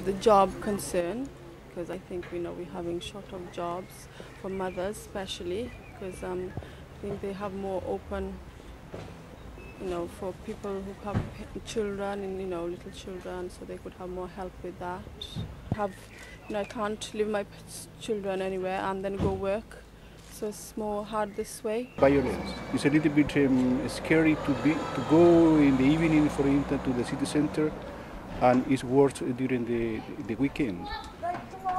the job concern, because I think we're having short of jobs for mothers especially, because I think they have more open, for people who have children and little children, so they could have more help with that. I can't leave my children anywhere and then go work, so it's more hard this way. Violence. It's a little bit scary to go in the evening, for instance, to the city center, and it's worse during the weekend.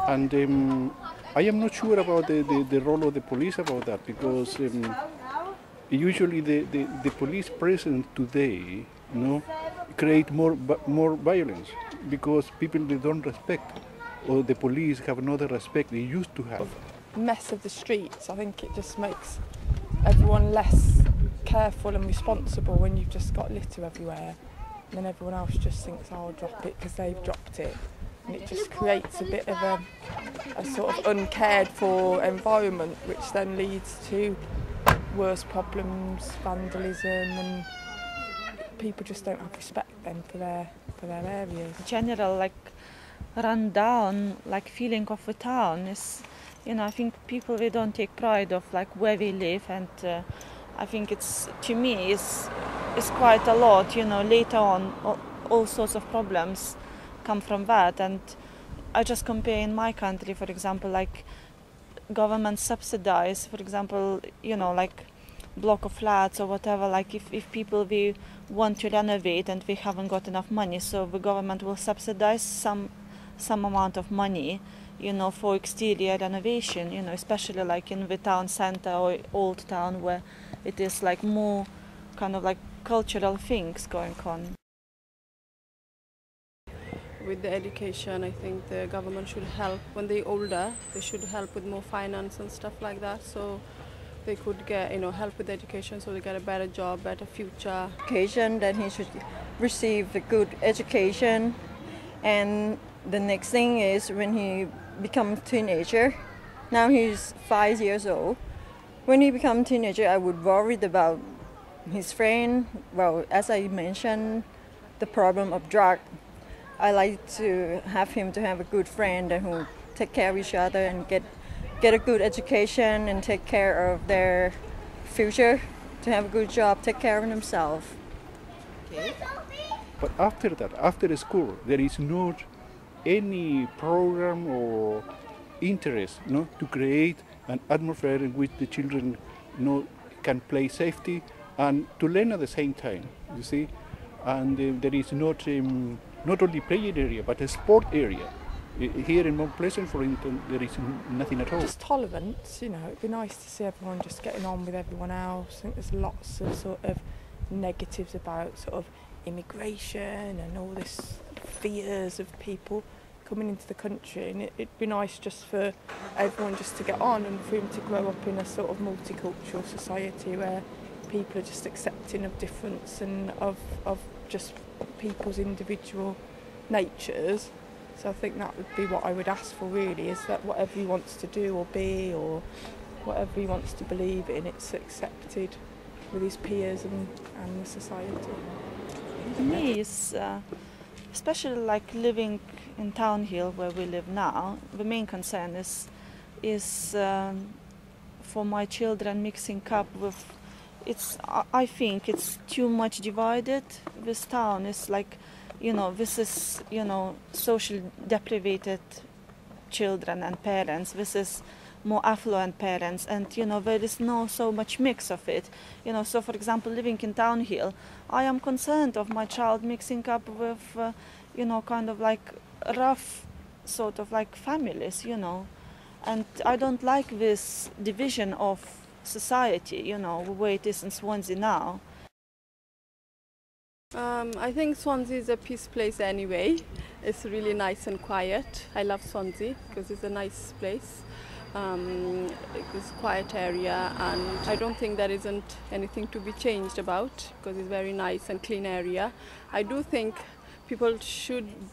And I am not sure about the role of the police about that, because usually the police presence today, create more violence, because people they don't respect, or the police have not the respect they used to have. Mess of the streets, I think it just makes everyone less careful and responsible when you've just got litter everywhere, and then everyone else just thinks, oh, I'll drop it because they've dropped it, and it just creates a bit of a sort of uncared for environment, which then leads to worse problems, vandalism, and people just don't have respect then for their areas. General run down feeling of the town is, I think people they don't take pride of where we live, and I think it's, to me, is quite a lot. Later on all sorts of problems come from that, and I just compare in my country, for example, government subsidize, for example, block of flats or whatever, if people we want to renovate and we haven't got enough money, so the government will subsidize some amount of money, for exterior renovation, especially in the town center or old town, where it is more kind of cultural things going on. With the education, I think the government should help. When they're older, they should help with more finance and stuff like that, so they could get help with education, so they get a better job, better future. Education, then he should receive a good education, and the next thing is when he becomes teenager. Now he's 5 years old. When he becomes teenager, I would worry about his friend. Well, as I mentioned, the problem of drug. I like to have him to have a good friend and who take care of each other and get a good education and take care of their future, to have a good job, take care of themselves. Okay. But after that, after school, there is not any program or interest to create an atmosphere in which the children can play safety and to learn at the same time, you see. And there is not only play area, but a sport area. Here in Mount Pleasant, for instance, there is nothing at all. Just tolerance, it'd be nice to see everyone just getting on with everyone else. I think there's lots of sort of negatives about sort of immigration and all this fears of people coming into the country, and it'd be nice just for everyone just to get on and for him to grow up in a sort of multicultural society where people are just accepting of difference and of just people's individual natures. So I think that would be what I would ask for, really, is that whatever he wants to do or be or whatever he wants to believe in, it's accepted with his peers and the society. For me, it's especially living in Townhill where we live now, the main concern is for my children mixing up with, I think it's too much divided. This town is this is, social deprived children and parents. This is more affluent parents, and, there is no so much mix of it. So for example, living in Townhill, I am concerned of my child mixing up with, kind of rough sort of families, and I don't like this division of society, the way it is in Swansea now. I think Swansea is a peace place anyway. It's really nice and quiet. I love Swansea because it's a nice place. It's a quiet area, and I don't think there isn't anything to be changed about because it's a very nice and clean area. I do think people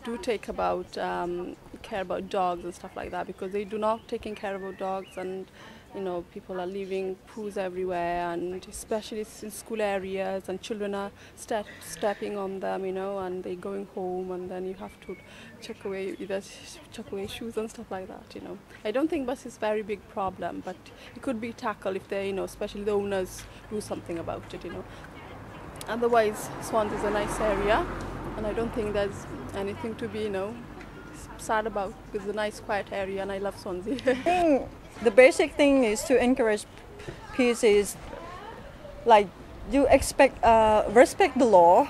do take care about dogs and stuff like that, because they do not taking care of dogs, and You know, people are leaving poos everywhere, and especially in school areas, and children are stepping on them, you know, and they're going home, and then you have to chuck away shoes and stuff like that, you know. I don't think bus is a very big problem, but it could be tackled if they, you know, especially the owners do something about it, you know. Otherwise, Swansea is a nice area, and I don't think there's anything to be, you know, sad about. It's a nice, quiet area, and I love Swansea. I think the basic thing is to encourage peace is like you expect respect the law,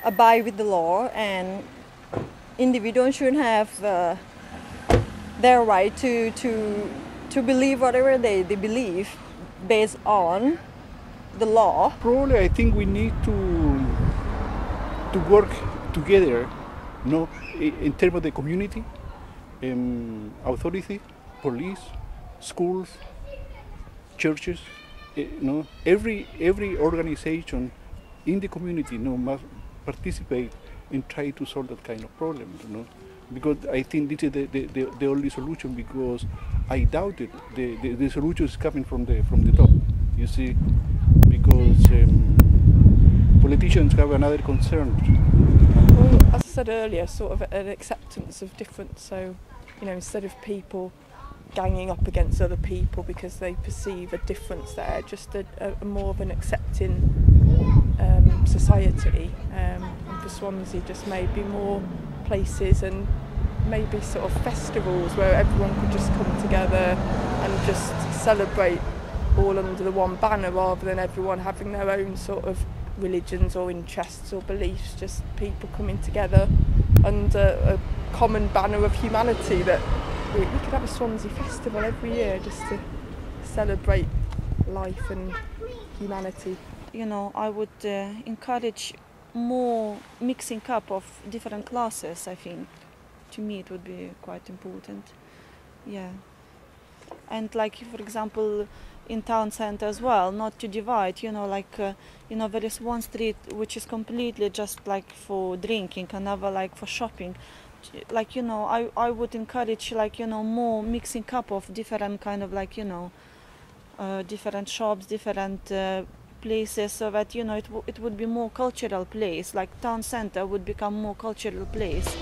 abide with the law, and individuals should have their right to believe whatever they believe based on the law. Probably I think we need to work together, you know, in terms of the community, authority, police, schools, churches, you know, every organization in the community, you know, must participate and try to solve that kind of problem, you know, because I think this is the only solution, because I doubt it. The solution is coming from the top, you see, because politicians have another concern. Well, as I said earlier, sort of an acceptance of difference. So, you know, instead of people ganging up against other people because they perceive a difference there, just a more of an accepting society. And for Swansea, just maybe more places and maybe sort of festivals where everyone could just come together and just celebrate all under the one banner, rather than everyone having their own sort of religions or interests or beliefs. Just people coming together under a common banner of humanity, that we could have a Swansea festival every year just to celebrate life and humanity. You know, I would encourage more mixing up of different classes. I think to me it would be quite important. Yeah, and like, for example, in town centre as well, not to divide, you know, like you know, there is one street which is completely just like for drinking, another like for shopping. Like, you know, I would encourage, like, you know, more mixing up of different kind of, like, you know, different shops, different places, so that, you know, it would be more cultural place, like town centre would become more cultural place.